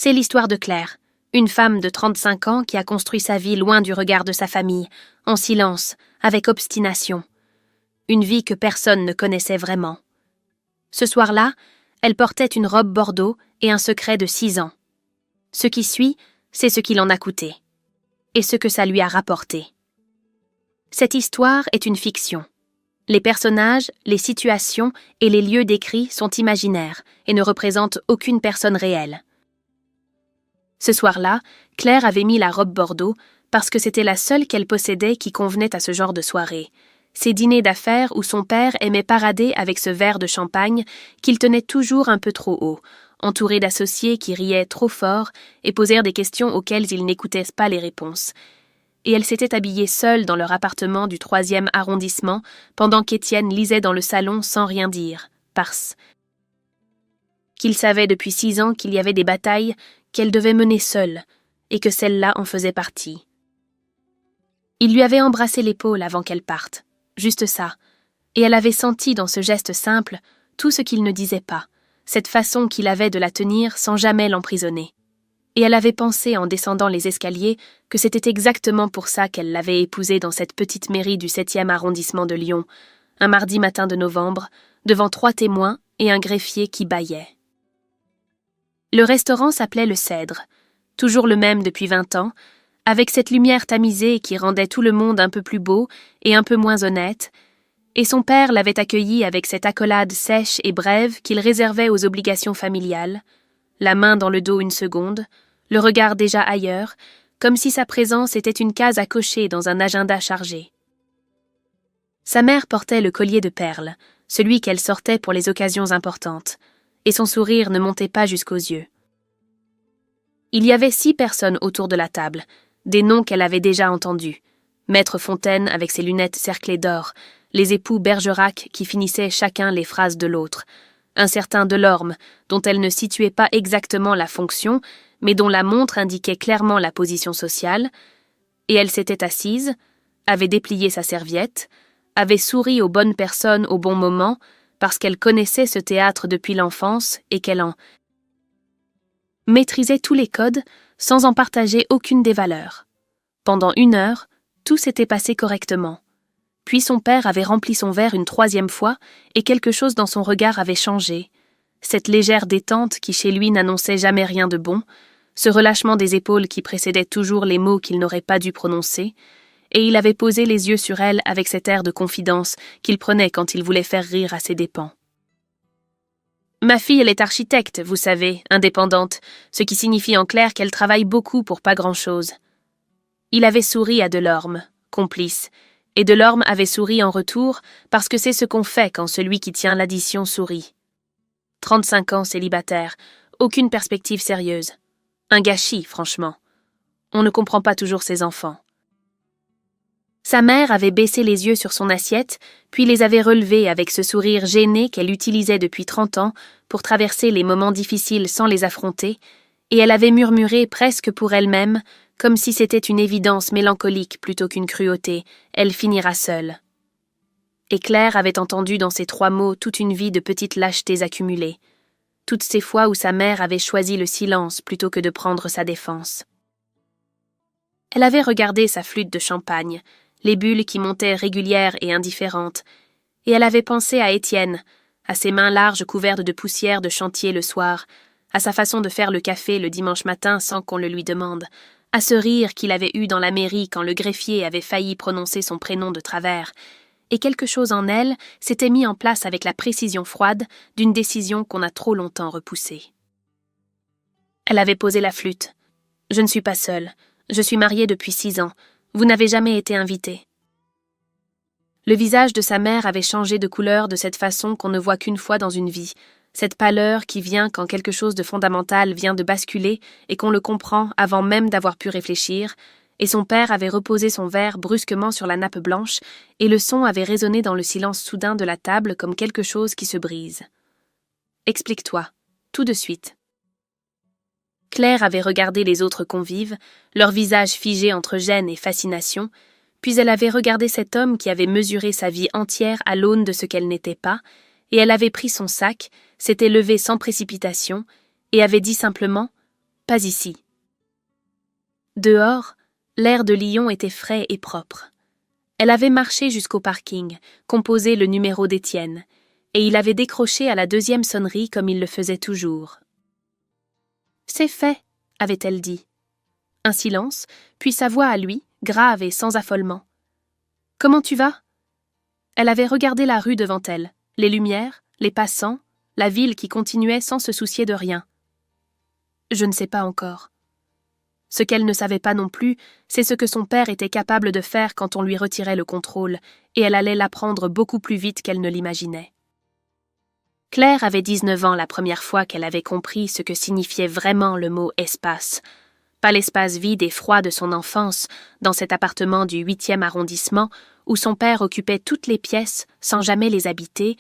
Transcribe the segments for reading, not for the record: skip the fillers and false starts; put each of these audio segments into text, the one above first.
C'est l'histoire de Claire, une femme de 35 ans qui a construit sa vie loin du regard de sa famille, en silence, avec obstination. Une vie que personne ne connaissait vraiment. Ce soir-là, elle portait une robe bordeaux et un secret de 6 ans. Ce qui suit, c'est ce qu'il en a coûté. Et ce que ça lui a rapporté. Cette histoire est une fiction. Les personnages, les situations et les lieux décrits sont imaginaires et ne représentent aucune personne réelle. Ce soir-là, Claire avait mis la robe bordeaux parce que c'était la seule qu'elle possédait qui convenait à ce genre de soirée. Ces dîners d'affaires où son père aimait parader avec ce verre de champagne qu'il tenait toujours un peu trop haut, entouré d'associés qui riaient trop fort et posèrent des questions auxquelles il n'écoutait pas les réponses. Et elle s'était habillée seule dans leur appartement du 3e arrondissement pendant qu'Étienne lisait dans le salon sans rien dire, parce qu'il savait depuis 6 ans qu'il y avait des batailles qu'elle devait mener seule, et que celle-là en faisait partie. Il lui avait embrassé l'épaule avant qu'elle parte, juste ça, et elle avait senti dans ce geste simple tout ce qu'il ne disait pas, cette façon qu'il avait de la tenir sans jamais l'emprisonner. Et elle avait pensé en descendant les escaliers que c'était exactement pour ça qu'elle l'avait épousé dans cette petite mairie du 7e arrondissement de Lyon, un mardi matin de novembre, devant 3 témoins et un greffier qui bâillait. Le restaurant s'appelait Le Cèdre, toujours le même depuis 20 ans, avec cette lumière tamisée qui rendait tout le monde un peu plus beau et un peu moins honnête, et son père l'avait accueilli avec cette accolade sèche et brève qu'il réservait aux obligations familiales, la main dans le dos une seconde, le regard déjà ailleurs, comme si sa présence était une case à cocher dans un agenda chargé. Sa mère portait le collier de perles, celui qu'elle sortait pour les occasions importantes, et son sourire ne montait pas jusqu'aux yeux. Il y avait 6 personnes autour de la table, des noms qu'elle avait déjà entendus. Maître Fontaine avec ses lunettes cerclées d'or, les époux Bergerac qui finissaient chacun les phrases de l'autre, un certain Delorme, dont elle ne situait pas exactement la fonction, mais dont la montre indiquait clairement la position sociale, et elle s'était assise, avait déplié sa serviette, avait souri aux bonnes personnes au bon moment, parce qu'elle connaissait ce théâtre depuis l'enfance et qu'elle en maîtrisait tous les codes sans en partager aucune des valeurs. Pendant 1 heure, tout s'était passé correctement. Puis son père avait rempli son verre une 3e fois et quelque chose dans son regard avait changé. Cette légère détente qui chez lui n'annonçait jamais rien de bon, ce relâchement des épaules qui précédait toujours les mots qu'il n'aurait pas dû prononcer, et il avait posé les yeux sur elle avec cet air de confidence qu'il prenait quand il voulait faire rire à ses dépens. « Ma fille, elle est architecte, vous savez, indépendante, ce qui signifie en clair qu'elle travaille beaucoup pour pas grand-chose. » Il avait souri à Delorme, complice, et Delorme avait souri en retour parce que c'est ce qu'on fait quand celui qui tient l'addition sourit. 35 ans célibataire, aucune perspective sérieuse. Un gâchis, franchement. On ne comprend pas toujours ses enfants. Sa mère avait baissé les yeux sur son assiette, puis les avait relevés avec ce sourire gêné qu'elle utilisait depuis 30 ans pour traverser les moments difficiles sans les affronter, et elle avait murmuré presque pour elle-même, comme si c'était une évidence mélancolique plutôt qu'une cruauté, elle finira seule. Et Claire avait entendu dans ces 3 mots toute une vie de petites lâchetés accumulées, toutes ces fois où sa mère avait choisi le silence plutôt que de prendre sa défense. Elle avait regardé sa flûte de champagne, les bulles qui montaient régulières et indifférentes, et elle avait pensé à Étienne, à ses mains larges couvertes de poussière de chantier le soir, à sa façon de faire le café le dimanche matin sans qu'on le lui demande, à ce rire qu'il avait eu dans la mairie quand le greffier avait failli prononcer son prénom de travers, et quelque chose en elle s'était mis en place avec la précision froide d'une décision qu'on a trop longtemps repoussée. Elle avait posé la flûte. « Je ne suis pas seule. Je suis mariée depuis 6 ans. Vous n'avez jamais été invité. » Le visage de sa mère avait changé de couleur de cette façon qu'on ne voit qu'une fois dans une vie, cette pâleur qui vient quand quelque chose de fondamental vient de basculer et qu'on le comprend avant même d'avoir pu réfléchir, et son père avait reposé son verre brusquement sur la nappe blanche, et le son avait résonné dans le silence soudain de la table comme quelque chose qui se brise. « Explique-toi, tout de suite. » Claire avait regardé les autres convives, leurs visages figés entre gêne et fascination, puis elle avait regardé cet homme qui avait mesuré sa vie entière à l'aune de ce qu'elle n'était pas, et elle avait pris son sac, s'était levée sans précipitation, et avait dit simplement « pas ici. Dehors, l'air de Lyon était frais et propre. Elle avait marché jusqu'au parking, composé le numéro d'Étienne, et il avait décroché à la 2e sonnerie comme il le faisait toujours. « C'est fait », avait-elle dit. Un silence, puis sa voix à lui, grave et sans affolement. « Comment tu vas ?» Elle avait regardé la rue devant elle, les lumières, les passants, la ville qui continuait sans se soucier de rien. « Je ne sais pas encore. » Ce qu'elle ne savait pas non plus, c'est ce que son père était capable de faire quand on lui retirait le contrôle, et elle allait l'apprendre beaucoup plus vite qu'elle ne l'imaginait. Claire avait 19 ans la première fois qu'elle avait compris ce que signifiait vraiment le mot « espace ». Pas l'espace vide et froid de son enfance, dans cet appartement du 8e arrondissement, où son père occupait toutes les pièces sans jamais les habiter,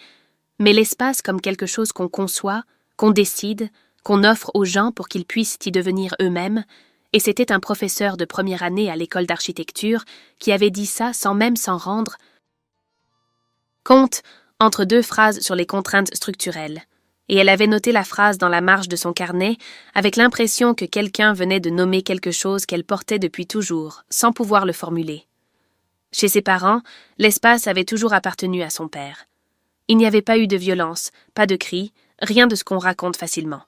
mais l'espace comme quelque chose qu'on conçoit, qu'on décide, qu'on offre aux gens pour qu'ils puissent y devenir eux-mêmes, et c'était un professeur de première année à l'école d'architecture qui avait dit ça sans même s'en rendre compte entre 2 phrases sur les contraintes structurelles. Et elle avait noté la phrase dans la marge de son carnet avec l'impression que quelqu'un venait de nommer quelque chose qu'elle portait depuis toujours, sans pouvoir le formuler. Chez ses parents, l'espace avait toujours appartenu à son père. Il n'y avait pas eu de violence, pas de cris, rien de ce qu'on raconte facilement.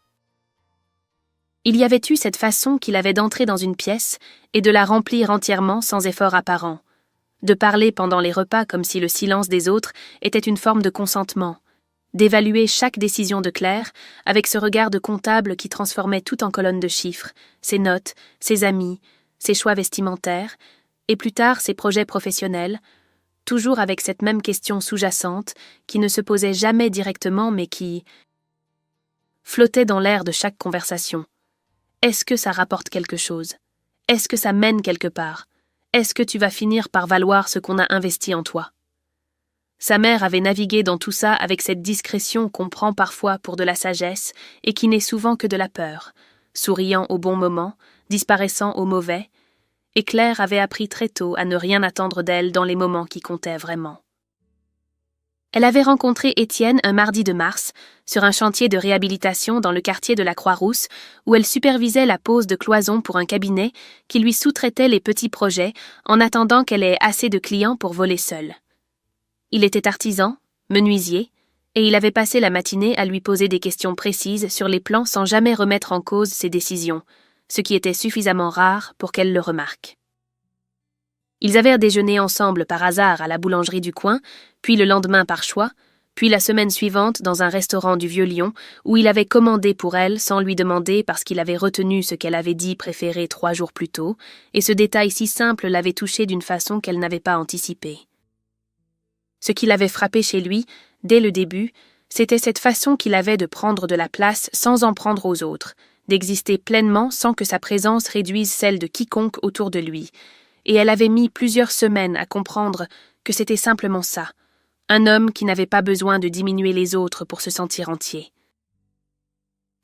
Il y avait eu cette façon qu'il avait d'entrer dans une pièce et de la remplir entièrement sans effort apparent, de parler pendant les repas comme si le silence des autres était une forme de consentement, d'évaluer chaque décision de Claire avec ce regard de comptable qui transformait tout en colonnes de chiffres, ses notes, ses amis, ses choix vestimentaires, et plus tard ses projets professionnels, toujours avec cette même question sous-jacente qui ne se posait jamais directement mais qui flottait dans l'air de chaque conversation. Est-ce que ça rapporte quelque chose? Est-ce que ça mène quelque part? Est-ce que tu vas finir par valoir ce qu'on a investi en toi? Sa mère avait navigué dans tout ça avec cette discrétion qu'on prend parfois pour de la sagesse et qui n'est souvent que de la peur, souriant au bon moment, disparaissant au mauvais, et Claire avait appris très tôt à ne rien attendre d'elle dans les moments qui comptaient vraiment. Elle avait rencontré Étienne un mardi de mars, sur un chantier de réhabilitation dans le quartier de la Croix-Rousse, où elle supervisait la pose de cloisons pour un cabinet qui lui sous-traitait les petits projets en attendant qu'elle ait assez de clients pour voler seule. Il était artisan, menuisier, et il avait passé la matinée à lui poser des questions précises sur les plans sans jamais remettre en cause ses décisions, ce qui était suffisamment rare pour qu'elle le remarque. Ils avaient déjeuné ensemble par hasard à la boulangerie du coin, puis le lendemain par choix, puis la semaine suivante dans un restaurant du Vieux-Lyon où il avait commandé pour elle sans lui demander parce qu'il avait retenu ce qu'elle avait dit préférer 3 jours plus tôt, et ce détail si simple l'avait touchée d'une façon qu'elle n'avait pas anticipée. Ce qui l'avait frappé chez lui, dès le début, c'était cette façon qu'il avait de prendre de la place sans en prendre aux autres, d'exister pleinement sans que sa présence réduise celle de quiconque autour de lui, et elle avait mis plusieurs semaines à comprendre que c'était simplement ça, un homme qui n'avait pas besoin de diminuer les autres pour se sentir entier.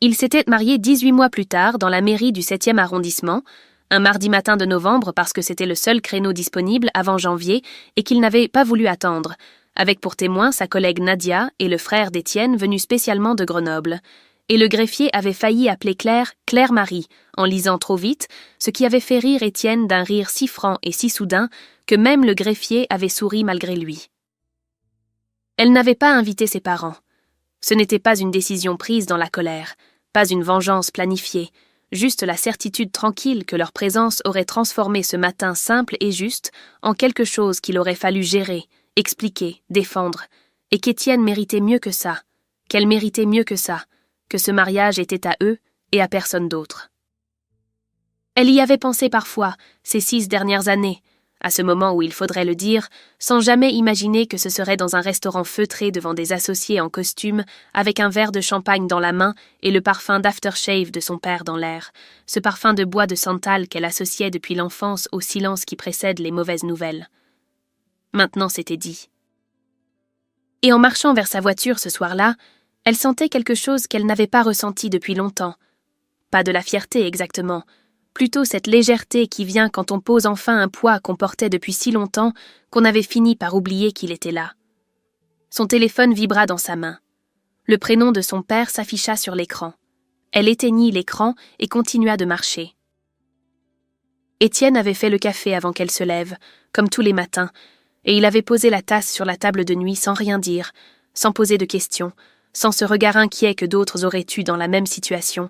Il s'était marié 18 mois plus tard dans la mairie du 7e arrondissement, un mardi matin de novembre parce que c'était le seul créneau disponible avant janvier et qu'il n'avait pas voulu attendre, avec pour témoin sa collègue Nadia et le frère d'Étienne venus spécialement de Grenoble. Et le greffier avait failli appeler Claire Claire-Marie, en lisant trop vite, ce qui avait fait rire Étienne d'un rire si franc et si soudain que même le greffier avait souri malgré lui. Elle n'avait pas invité ses parents. Ce n'était pas une décision prise dans la colère, pas une vengeance planifiée, juste la certitude tranquille que leur présence aurait transformé ce matin simple et juste en quelque chose qu'il aurait fallu gérer, expliquer, défendre, et qu'Étienne méritait mieux que ça, qu'elle méritait mieux que ça, que ce mariage était à eux et à personne d'autre. Elle y avait pensé parfois, ces 6 dernières années, à ce moment où il faudrait le dire, sans jamais imaginer que ce serait dans un restaurant feutré devant des associés en costume, avec un verre de champagne dans la main et le parfum d'aftershave de son père dans l'air, ce parfum de bois de santal qu'elle associait depuis l'enfance au silence qui précède les mauvaises nouvelles. Maintenant c'était dit. Et en marchant vers sa voiture ce soir-là, elle sentait quelque chose qu'elle n'avait pas ressenti depuis longtemps. Pas de la fierté exactement, plutôt cette légèreté qui vient quand on pose enfin un poids qu'on portait depuis si longtemps qu'on avait fini par oublier qu'il était là. Son téléphone vibra dans sa main. Le prénom de son père s'afficha sur l'écran. Elle éteignit l'écran et continua de marcher. Étienne avait fait le café avant qu'elle se lève, comme tous les matins, et il avait posé la tasse sur la table de nuit sans rien dire, sans poser de questions, sans ce regard inquiet que d'autres auraient eu dans la même situation,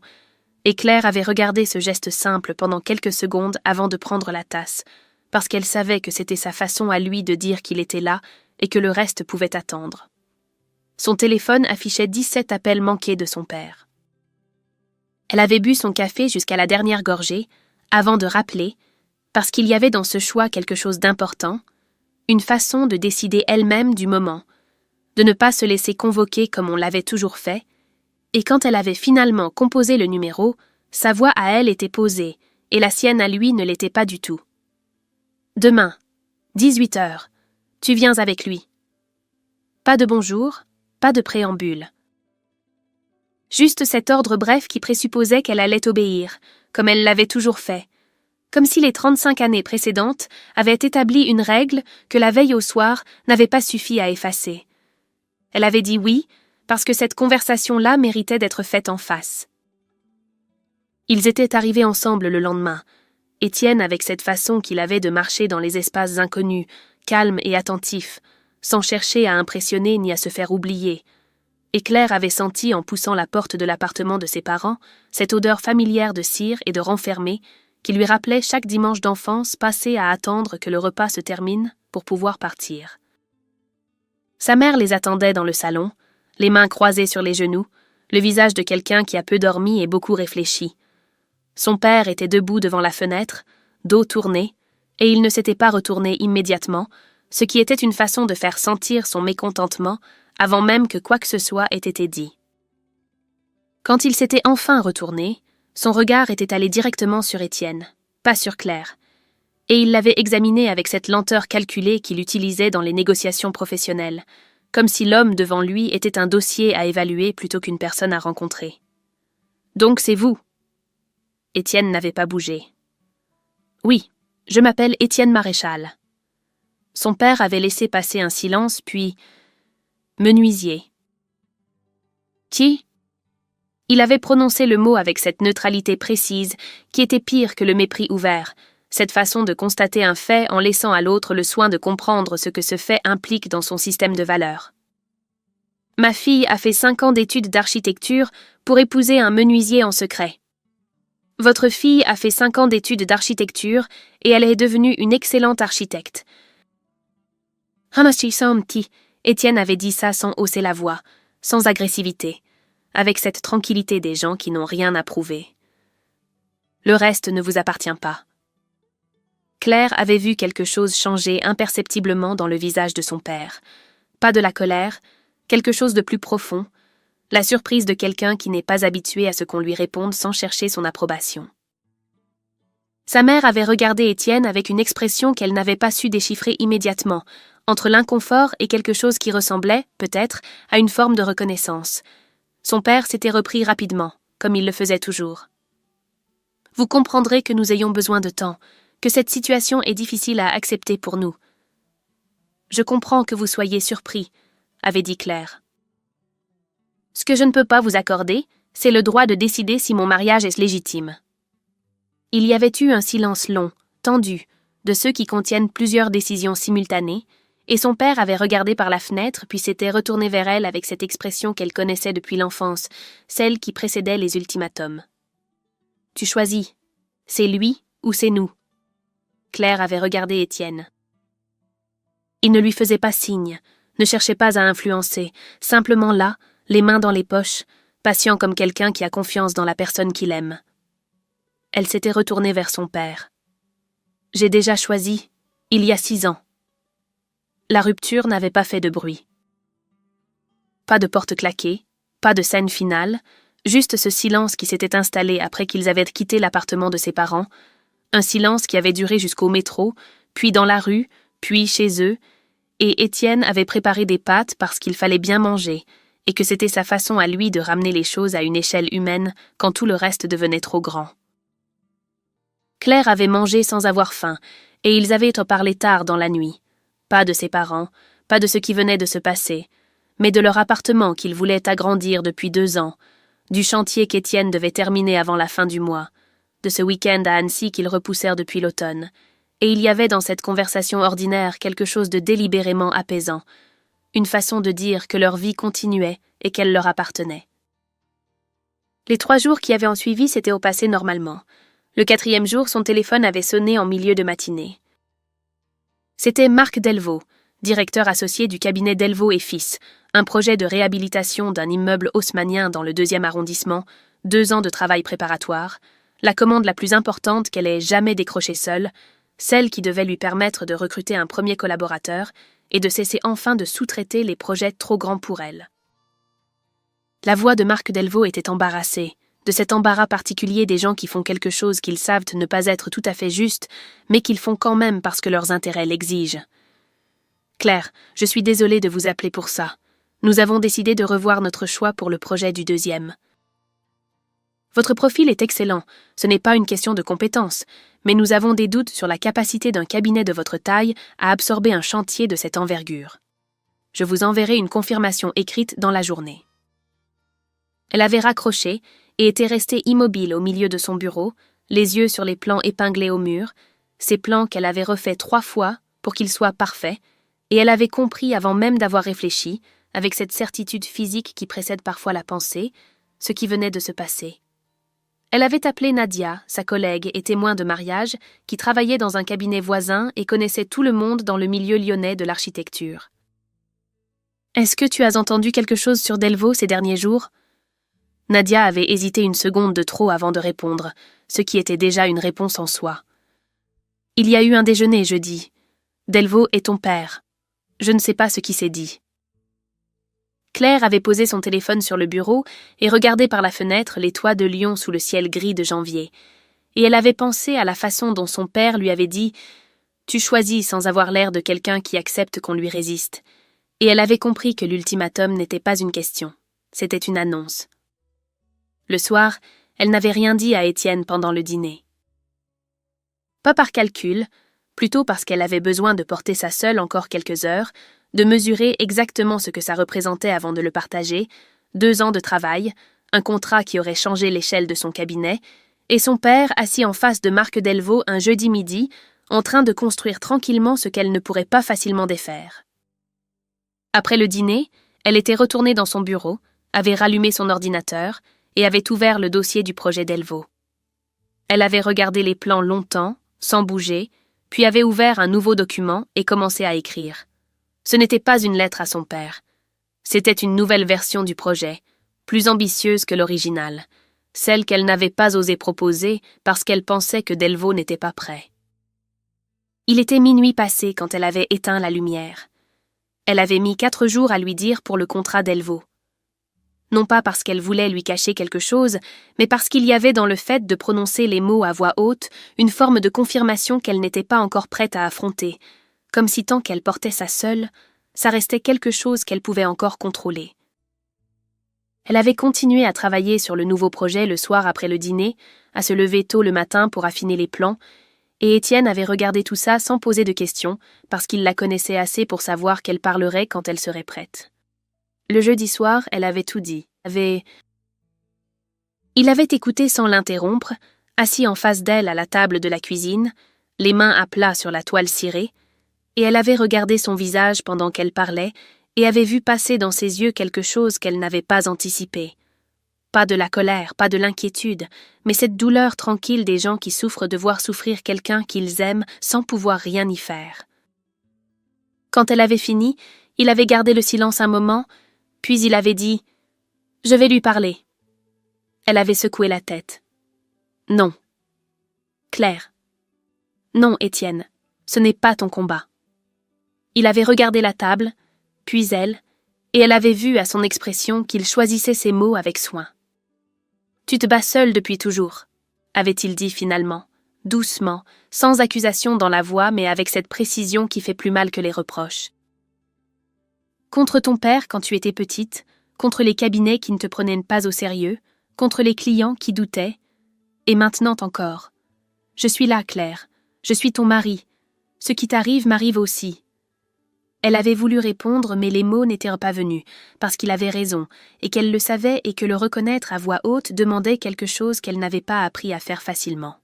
et Claire avait regardé ce geste simple pendant quelques secondes avant de prendre la tasse, parce qu'elle savait que c'était sa façon à lui de dire qu'il était là et que le reste pouvait attendre. Son téléphone affichait 17 appels manqués de son père. Elle avait bu son café jusqu'à la dernière gorgée, avant de rappeler, parce qu'il y avait dans ce choix quelque chose d'important, une façon de décider elle-même du moment, de ne pas se laisser convoquer comme on l'avait toujours fait, et quand elle avait finalement composé le numéro, sa voix à elle était posée, et la sienne à lui ne l'était pas du tout. « Demain, 18 heures, tu viens avec lui. » Pas de bonjour, pas de préambule. Juste cet ordre bref qui présupposait qu'elle allait obéir, comme elle l'avait toujours fait, comme si les 35 années précédentes avaient établi une règle que la veille au soir n'avait pas suffi à effacer. Elle avait dit oui, parce que cette conversation-là méritait d'être faite en face. Ils étaient arrivés ensemble le lendemain, Étienne avec cette façon qu'il avait de marcher dans les espaces inconnus, calme et attentif, sans chercher à impressionner ni à se faire oublier. Et Claire avait senti, en poussant la porte de l'appartement de ses parents, cette odeur familière de cire et de renfermé qui lui rappelait chaque dimanche d'enfance passé à attendre que le repas se termine pour pouvoir partir. Sa mère les attendait dans le salon, les mains croisées sur les genoux, le visage de quelqu'un qui a peu dormi et beaucoup réfléchi. Son père était debout devant la fenêtre, dos tourné, et il ne s'était pas retourné immédiatement, ce qui était une façon de faire sentir son mécontentement avant même que quoi que ce soit ait été dit. Quand il s'était enfin retourné, son regard était allé directement sur Étienne, pas sur Claire, et il l'avait examiné avec cette lenteur calculée qu'il utilisait dans les négociations professionnelles, comme si l'homme devant lui était un dossier à évaluer plutôt qu'une personne à rencontrer. « Donc c'est vous ?» Étienne n'avait pas bougé. « Oui, je m'appelle Étienne Maréchal. » Son père avait laissé passer un silence, puis « Menuisier. » « Qui ?» Il avait prononcé le mot avec cette neutralité précise qui était pire que le mépris ouvert, cette façon de constater un fait en laissant à l'autre le soin de comprendre ce que ce fait implique dans son système de valeurs. « Ma fille a fait 5 ans d'études d'architecture pour épouser un menuisier en secret. Votre fille a fait 5 ans d'études d'architecture et elle est devenue une excellente architecte. » Étienne avait dit ça sans hausser la voix, sans agressivité, avec cette tranquillité des gens qui n'ont rien à prouver. Le reste ne vous appartient pas. Claire avait vu quelque chose changer imperceptiblement dans le visage de son père. Pas de la colère, quelque chose de plus profond, la surprise de quelqu'un qui n'est pas habitué à ce qu'on lui réponde sans chercher son approbation. Sa mère avait regardé Étienne avec une expression qu'elle n'avait pas su déchiffrer immédiatement, entre l'inconfort et quelque chose qui ressemblait, peut-être, à une forme de reconnaissance. Son père s'était repris rapidement, comme il le faisait toujours. « Vous comprendrez que nous ayons besoin de temps, que cette situation est difficile à accepter pour nous. »« Je comprends que vous soyez surpris, » avait dit Claire. « Ce que je ne peux pas vous accorder, c'est le droit de décider si mon mariage est légitime. » Il y avait eu un silence long, tendu, de ceux qui contiennent plusieurs décisions simultanées, et son père avait regardé par la fenêtre puis s'était retourné vers elle avec cette expression qu'elle connaissait depuis l'enfance, celle qui précédait les ultimatums. « Tu choisis. C'est lui ou c'est nous. » Claire avait regardé Étienne. Il ne lui faisait pas signe, ne cherchait pas à influencer, simplement là, les mains dans les poches, patient comme quelqu'un qui a confiance dans la personne qu'il aime. Elle s'était retournée vers son père. « J'ai déjà choisi, il y a 6 ans. » La rupture n'avait pas fait de bruit. Pas de porte claquée, pas de scène finale, juste ce silence qui s'était installé après qu'ils avaient quitté l'appartement de ses parents, un silence qui avait duré jusqu'au métro, puis dans la rue, puis chez eux, et Étienne avait préparé des pâtes parce qu'il fallait bien manger, et que c'était sa façon à lui de ramener les choses à une échelle humaine quand tout le reste devenait trop grand. Claire avait mangé sans avoir faim, et ils avaient parlé tard dans la nuit. Pas de ses parents, pas de ce qui venait de se passer, mais de leur appartement qu'ils voulaient agrandir depuis 2 ans, du chantier qu'Étienne devait terminer avant la fin du mois, de ce week-end à Annecy qu'ils repoussèrent depuis l'automne. Et il y avait dans cette conversation ordinaire quelque chose de délibérément apaisant, une façon de dire que leur vie continuait et qu'elle leur appartenait. Les 3 jours qui avaient suivi s'étaient passés normalement. Le 4e jour, son téléphone avait sonné en milieu de matinée. C'était Marc Delvaux, directeur associé du cabinet Delvaux et Fils, un projet de réhabilitation d'un immeuble haussmannien dans le 2e arrondissement, 2 ans de travail préparatoire, la commande la plus importante qu'elle ait jamais décrochée seule, celle qui devait lui permettre de recruter un premier collaborateur et de cesser enfin de sous-traiter les projets trop grands pour elle. La voix de Marc Delvaux était embarrassée, de cet embarras particulier des gens qui font quelque chose qu'ils savent ne pas être tout à fait juste, mais qu'ils font quand même parce que leurs intérêts l'exigent. « Claire, je suis désolée de vous appeler pour ça. Nous avons décidé de revoir notre choix pour le projet du 2e. Votre profil est excellent, ce n'est pas une question de compétence, mais nous avons des doutes sur la capacité d'un cabinet de votre taille à absorber un chantier de cette envergure. Je vous enverrai une confirmation écrite dans la journée. » Elle avait raccroché et était restée immobile au milieu de son bureau, les yeux sur les plans épinglés au mur, ces plans qu'elle avait refaits 3 fois pour qu'ils soient parfaits, et elle avait compris avant même d'avoir réfléchi, avec cette certitude physique qui précède parfois la pensée, ce qui venait de se passer. Elle avait appelé Nadia, sa collègue et témoin de mariage, qui travaillait dans un cabinet voisin et connaissait tout le monde dans le milieu lyonnais de l'architecture. « Est-ce que tu as entendu quelque chose sur Delvaux ces derniers jours ?» Nadia avait hésité une seconde de trop avant de répondre, ce qui était déjà une réponse en soi. « Il y a eu un déjeuner jeudi. Delvaux est ton père. Je ne sais pas ce qui s'est dit. » Claire avait posé son téléphone sur le bureau et regardé par la fenêtre les toits de Lyon sous le ciel gris de janvier. Et elle avait pensé à la façon dont son père lui avait dit « Tu choisis sans avoir l'air de quelqu'un qui accepte qu'on lui résiste. » Et elle avait compris que l'ultimatum n'était pas une question, c'était une annonce. Le soir, elle n'avait rien dit à Étienne pendant le dîner. Pas par calcul, plutôt parce qu'elle avait besoin de porter ça seule encore quelques heures, de mesurer exactement ce que ça représentait avant de le partager, 2 ans de travail, un contrat qui aurait changé l'échelle de son cabinet, et son père assis en face de Marc Delvaux un jeudi midi, en train de construire tranquillement ce qu'elle ne pourrait pas facilement défaire. Après le dîner, elle était retournée dans son bureau, avait rallumé son ordinateur et avait ouvert le dossier du projet Delvaux. Elle avait regardé les plans longtemps, sans bouger, puis avait ouvert un nouveau document et commencé à écrire. Ce n'était pas une lettre à son père. C'était une nouvelle version du projet, plus ambitieuse que l'original, celle qu'elle n'avait pas osé proposer parce qu'elle pensait que Delvaux n'était pas prêt. Il était minuit passé quand elle avait éteint la lumière. Elle avait mis 4 jours à lui dire pour le contrat Delvaux. Non pas parce qu'elle voulait lui cacher quelque chose, mais parce qu'il y avait dans le fait de prononcer les mots à voix haute une forme de confirmation qu'elle n'était pas encore prête à affronter, comme si tant qu'elle portait ça seule, ça restait quelque chose qu'elle pouvait encore contrôler. Elle avait continué à travailler sur le nouveau projet le soir après le dîner, à se lever tôt le matin pour affiner les plans, et Étienne avait regardé tout ça sans poser de questions, parce qu'il la connaissait assez pour savoir qu'elle parlerait quand elle serait prête. Le jeudi soir, elle avait tout dit. Il avait écouté sans l'interrompre, assis en face d'elle à la table de la cuisine, les mains à plat sur la toile cirée, et elle avait regardé son visage pendant qu'elle parlait et avait vu passer dans ses yeux quelque chose qu'elle n'avait pas anticipé. Pas de la colère, pas de l'inquiétude, mais cette douleur tranquille des gens qui souffrent de voir souffrir quelqu'un qu'ils aiment sans pouvoir rien y faire. Quand elle avait fini, il avait gardé le silence un moment, puis il avait dit « Je vais lui parler ». Elle avait secoué la tête. « Non. »« Claire. »« Non, Étienne, ce n'est pas ton combat. » Il avait regardé la table, puis elle, et elle avait vu à son expression qu'il choisissait ses mots avec soin. « Tu te bats seule depuis toujours », avait-il dit finalement, doucement, sans accusation dans la voix mais avec cette précision qui fait plus mal que les reproches. Contre ton père quand tu étais petite, contre les cabinets qui ne te prenaient pas au sérieux, contre les clients qui doutaient, et maintenant encore. Je suis là, Claire, je suis ton mari. Ce qui t'arrive m'arrive aussi. Elle avait voulu répondre, mais les mots n'étaient pas venus, parce qu'il avait raison, et qu'elle le savait et que le reconnaître à voix haute demandait quelque chose qu'elle n'avait pas appris à faire facilement.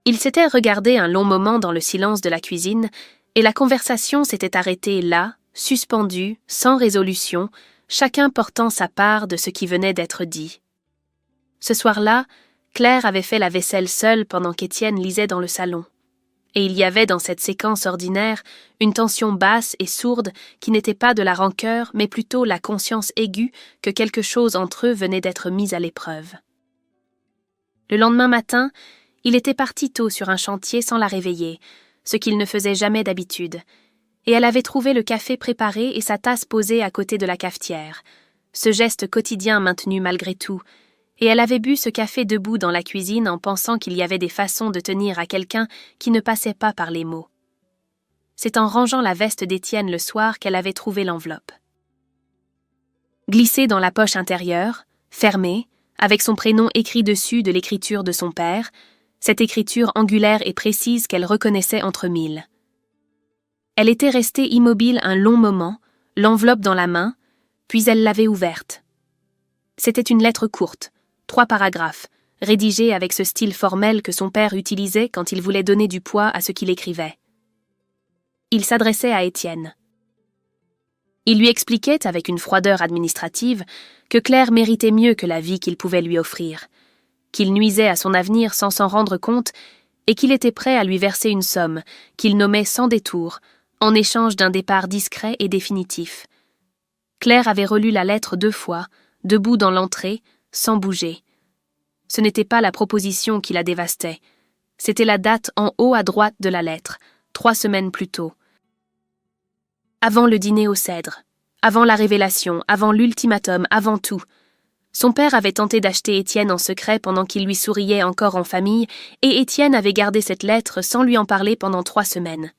Ils s'étaient regardés un long moment dans le silence de la cuisine, et la conversation s'était arrêtée là, suspendue, sans résolution, chacun portant sa part de ce qui venait d'être dit. Ce soir-là, Claire avait fait la vaisselle seule pendant qu'Étienne lisait dans le salon. Et il y avait dans cette séquence ordinaire une tension basse et sourde qui n'était pas de la rancœur, mais plutôt la conscience aiguë que quelque chose entre eux venait d'être mis à l'épreuve. Le lendemain matin, il était parti tôt sur un chantier sans la réveiller, ce qu'il ne faisait jamais d'habitude, et elle avait trouvé le café préparé et sa tasse posée à côté de la cafetière, ce geste quotidien maintenu malgré tout, et elle avait bu ce café debout dans la cuisine en pensant qu'il y avait des façons de tenir à quelqu'un qui ne passait pas par les mots. C'est en rangeant la veste d'Étienne le soir qu'elle avait trouvé l'enveloppe. Glissée dans la poche intérieure, fermée, avec son prénom écrit dessus de l'écriture de son père, cette écriture angulaire et précise qu'elle reconnaissait entre mille. Elle était restée immobile un long moment, l'enveloppe dans la main, puis elle l'avait ouverte. C'était une lettre courte, 3 paragraphes, rédigés avec ce style formel que son père utilisait quand il voulait donner du poids à ce qu'il écrivait. Il s'adressait à Étienne. Il lui expliquait, avec une froideur administrative, que Claire méritait mieux que la vie qu'il pouvait lui offrir, qu'il nuisait à son avenir sans s'en rendre compte et qu'il était prêt à lui verser une somme qu'il nommait sans détour, en échange d'un départ discret et définitif. Claire avait relu la lettre 2 fois, debout dans l'entrée, sans bouger. Ce n'était pas la proposition qui la dévastait, c'était la date en haut à droite de la lettre, 3 semaines plus tôt. Avant le dîner au Cèdre, avant la révélation, avant l'ultimatum, avant tout. Son père avait tenté d'acheter Étienne en secret pendant qu'il lui souriait encore en famille, et Étienne avait gardé cette lettre sans lui en parler pendant 3 semaines.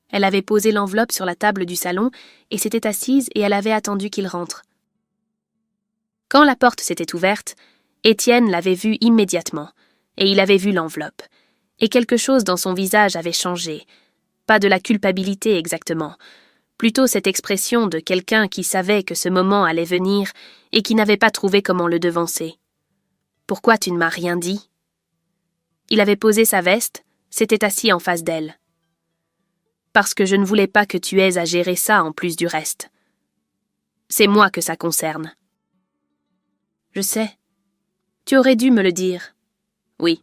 Elle avait posé l'enveloppe sur la table du salon et s'était assise et elle avait attendu qu'il rentre. Quand la porte s'était ouverte, Étienne l'avait vue immédiatement, et il avait vu l'enveloppe. Et quelque chose dans son visage avait changé. Pas de la culpabilité exactement, plutôt cette expression de quelqu'un qui savait que ce moment allait venir et qui n'avait pas trouvé comment le devancer. « Pourquoi tu ne m'as rien dit ?» Il avait posé sa veste, s'était assis en face d'elle. « Parce que je ne voulais pas que tu aies à gérer ça en plus du reste. C'est moi que ça concerne. » « Je sais. Tu aurais dû me le dire. » Oui.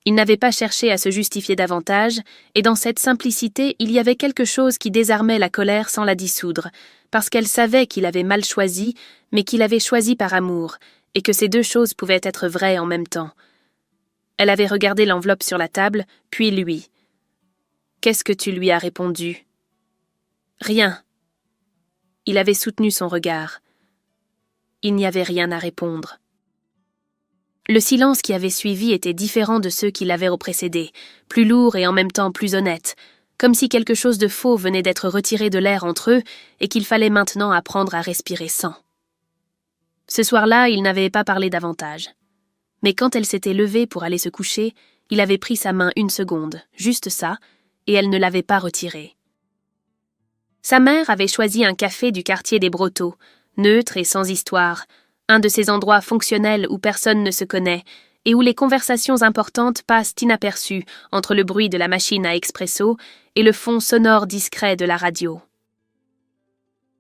Il n'avait pas cherché à se justifier davantage, et dans cette simplicité, il y avait quelque chose qui désarmait la colère sans la dissoudre, parce qu'elle savait qu'il avait mal choisi, mais qu'il avait choisi par amour, et que ces 2 choses pouvaient être vraies en même temps. Elle avait regardé l'enveloppe sur la table, puis lui. « Qu'est-ce que tu lui as répondu ?»« Rien. » Il avait soutenu son regard. Il n'y avait rien à répondre. Le silence qui avait suivi était différent de ceux qui l'avaient précédé, plus lourd et en même temps plus honnête, comme si quelque chose de faux venait d'être retiré de l'air entre eux et qu'il fallait maintenant apprendre à respirer sans. Ce soir-là, il n'avait pas parlé davantage. Mais quand elle s'était levée pour aller se coucher, il avait pris sa main 1 seconde, juste ça, et elle ne l'avait pas retirée. Sa mère avait choisi un café du quartier des Brotteaux, neutre et sans histoire, un de ces endroits fonctionnels où personne ne se connaît et où les conversations importantes passent inaperçues entre le bruit de la machine à expresso et le fond sonore discret de la radio.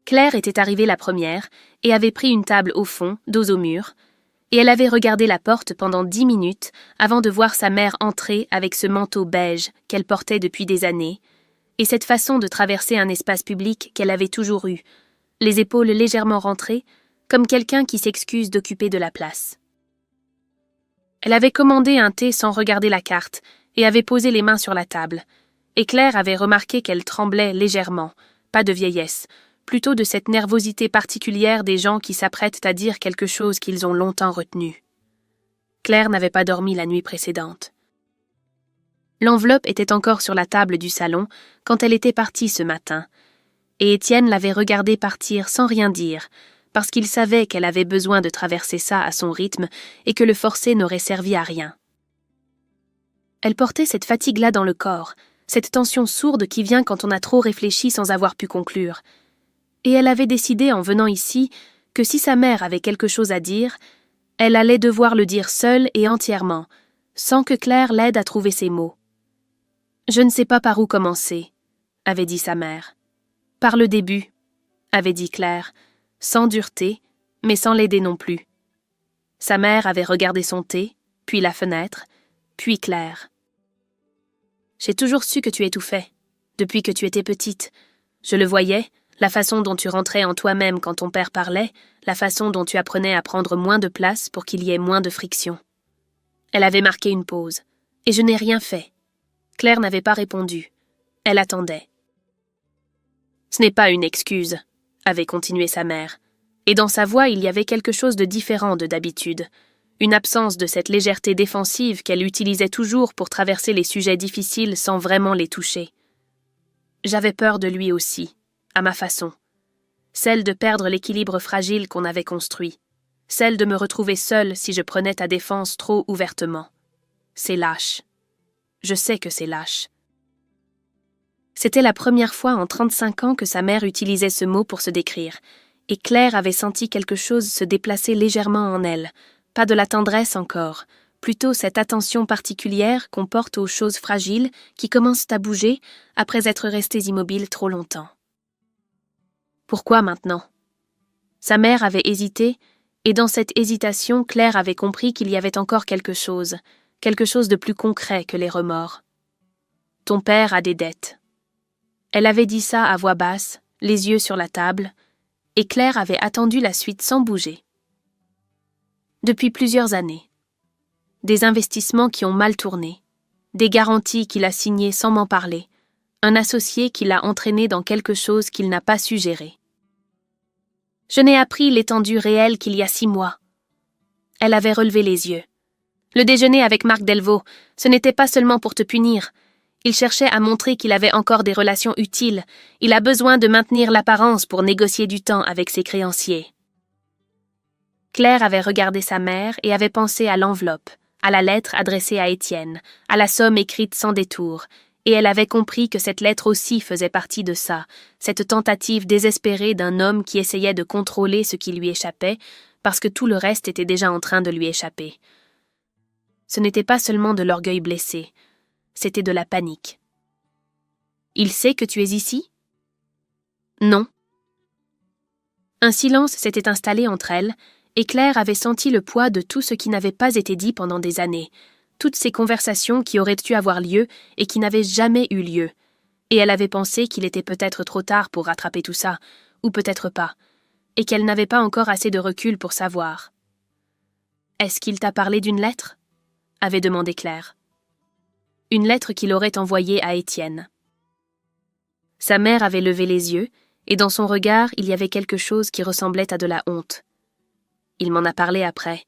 Claire était arrivée la première et avait pris une table au fond, dos au mur, et elle avait regardé la porte pendant 10 minutes avant de voir sa mère entrer avec ce manteau beige qu'elle portait depuis des années, et cette façon de traverser un espace public qu'elle avait toujours eu, les épaules légèrement rentrées, comme quelqu'un qui s'excuse d'occuper de la place. Elle avait commandé un thé sans regarder la carte et avait posé les mains sur la table, et Claire avait remarqué qu'elle tremblait légèrement, pas de vieillesse, plutôt de cette nervosité particulière des gens qui s'apprêtent à dire quelque chose qu'ils ont longtemps retenu. Claire n'avait pas dormi la nuit précédente. L'enveloppe était encore sur la table du salon quand elle était partie ce matin, et Étienne l'avait regardée partir sans rien dire, parce qu'il savait qu'elle avait besoin de traverser ça à son rythme et que le forcer n'aurait servi à rien. Elle portait cette fatigue-là dans le corps, cette tension sourde qui vient quand on a trop réfléchi sans avoir pu conclure. Et elle avait décidé en venant ici que si sa mère avait quelque chose à dire, elle allait devoir le dire seule et entièrement, sans que Claire l'aide à trouver ses mots. « Je ne sais pas par où commencer », avait dit sa mère. « Par le début », avait dit Claire, sans dureté, mais sans l'aider non plus. Sa mère avait regardé son thé, puis la fenêtre, puis Claire. « J'ai toujours su que tu étouffais, depuis que tu étais petite. Je le voyais, la façon dont tu rentrais en toi-même quand ton père parlait, la façon dont tu apprenais à prendre moins de place pour qu'il y ait moins de friction. » Elle avait marqué une pause, et je n'ai rien fait. Claire n'avait pas répondu. Elle attendait. « Ce n'est pas une excuse, » avait continué sa mère, et dans sa voix il y avait quelque chose de différent de d'habitude, une absence de cette légèreté défensive qu'elle utilisait toujours pour traverser les sujets difficiles sans vraiment les toucher. J'avais peur de lui aussi, à ma façon. Celle de perdre l'équilibre fragile qu'on avait construit. Celle de me retrouver seule si je prenais ta défense trop ouvertement. C'est lâche. Je sais que c'est lâche. C'était la première fois en 35 ans que sa mère utilisait ce mot pour se décrire, et Claire avait senti quelque chose se déplacer légèrement en elle, pas de la tendresse encore, plutôt cette attention particulière qu'on porte aux choses fragiles qui commencent à bouger après être restées immobiles trop longtemps. Pourquoi maintenant? Sa mère avait hésité, et dans cette hésitation, Claire avait compris qu'il y avait encore quelque chose de plus concret que les remords. Ton père a des dettes. Elle avait dit ça à voix basse, les yeux sur la table, et Claire avait attendu la suite sans bouger. Depuis plusieurs années. Des investissements qui ont mal tourné, des garanties qu'il a signées sans m'en parler, un associé qui l'a entraîné dans quelque chose qu'il n'a pas su gérer. Je n'ai appris l'étendue réelle qu'il y a 6 mois. Elle avait relevé les yeux. Le déjeuner avec Marc Delvaux, ce n'était pas seulement pour te punir. Il cherchait à montrer qu'il avait encore des relations utiles. Il a besoin de maintenir l'apparence pour négocier du temps avec ses créanciers. Claire avait regardé sa mère et avait pensé à l'enveloppe, à la lettre adressée à Étienne, à la somme écrite sans détour, et elle avait compris que cette lettre aussi faisait partie de ça, cette tentative désespérée d'un homme qui essayait de contrôler ce qui lui échappait, parce que tout le reste était déjà en train de lui échapper. Ce n'était pas seulement de l'orgueil blessé, c'était de la panique. « Il sait que tu es ici ?» ?»« Non. » Un silence s'était installé entre elles, et Claire avait senti le poids de tout ce qui n'avait pas été dit pendant des années, toutes ces conversations qui auraient dû avoir lieu et qui n'avaient jamais eu lieu, et elle avait pensé qu'il était peut-être trop tard pour rattraper tout ça, ou peut-être pas, et qu'elle n'avait pas encore assez de recul pour savoir. « Est-ce qu'il t'a parlé d'une lettre ?» avait demandé Claire. Une lettre qu'il aurait envoyée à Étienne. Sa mère avait levé les yeux, et dans son regard il y avait quelque chose qui ressemblait à de la honte. Il m'en a parlé après,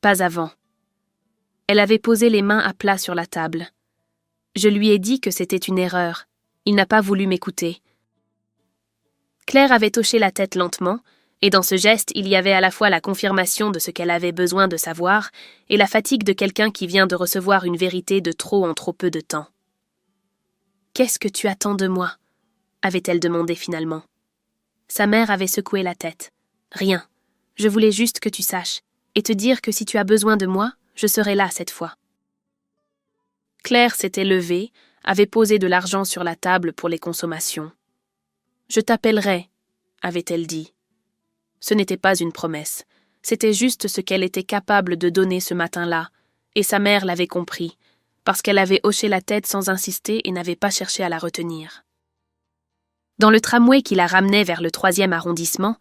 pas avant. Elle avait posé les mains à plat sur la table. Je lui ai dit que c'était une erreur. Il n'a pas voulu m'écouter. Claire avait hoché la tête lentement, et dans ce geste il y avait à la fois la confirmation de ce qu'elle avait besoin de savoir et la fatigue de quelqu'un qui vient de recevoir une vérité de trop en trop peu de temps. « Qu'est-ce que tu attends de moi ?» avait-elle demandé finalement. Sa mère avait secoué la tête. « Rien. Je voulais juste que tu saches, et te dire que si tu as besoin de moi, je serai là cette fois. » Claire s'était levée, avait posé de l'argent sur la table pour les consommations. « Je t'appellerai, » avait-elle dit. Ce n'était pas une promesse, c'était juste ce qu'elle était capable de donner ce matin-là, et sa mère l'avait compris, parce qu'elle avait hoché la tête sans insister et n'avait pas cherché à la retenir. Dans le tramway qui la ramenait vers le 3e arrondissement,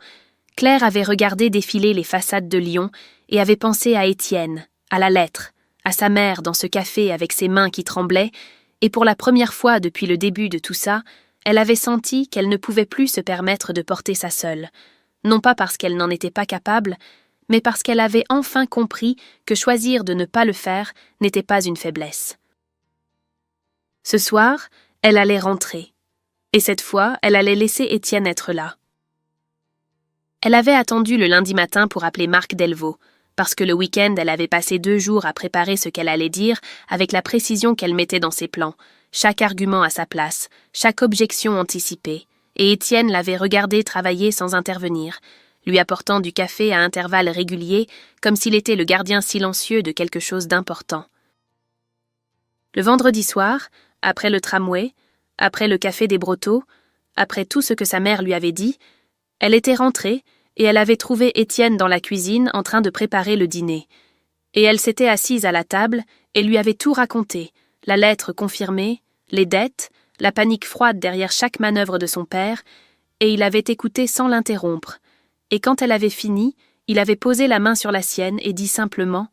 Claire avait regardé défiler les façades de Lyon et avait pensé à Étienne, à la lettre, à sa mère dans ce café avec ses mains qui tremblaient, et pour la première fois depuis le début de tout ça, elle avait senti qu'elle ne pouvait plus se permettre de porter ça seule, non pas parce qu'elle n'en était pas capable, mais parce qu'elle avait enfin compris que choisir de ne pas le faire n'était pas une faiblesse. Ce soir, elle allait rentrer, et cette fois, elle allait laisser Étienne être là. Elle avait attendu le lundi matin pour appeler Marc Delvaux, parce que le week-end, elle avait passé 2 jours à préparer ce qu'elle allait dire avec la précision qu'elle mettait dans ses plans, chaque argument à sa place, chaque objection anticipée, et Étienne l'avait regardé travailler sans intervenir, lui apportant du café à intervalles réguliers, comme s'il était le gardien silencieux de quelque chose d'important. Le vendredi soir, après le tramway, après le café des Brotteaux, après tout ce que sa mère lui avait dit, elle était rentrée et elle avait trouvé Étienne dans la cuisine en train de préparer le dîner. Et elle s'était assise à la table et lui avait tout raconté, la lettre confirmée, les dettes, la panique froide derrière chaque manœuvre de son père, et il avait écouté sans l'interrompre. Et quand elle avait fini, il avait posé la main sur la sienne et dit simplement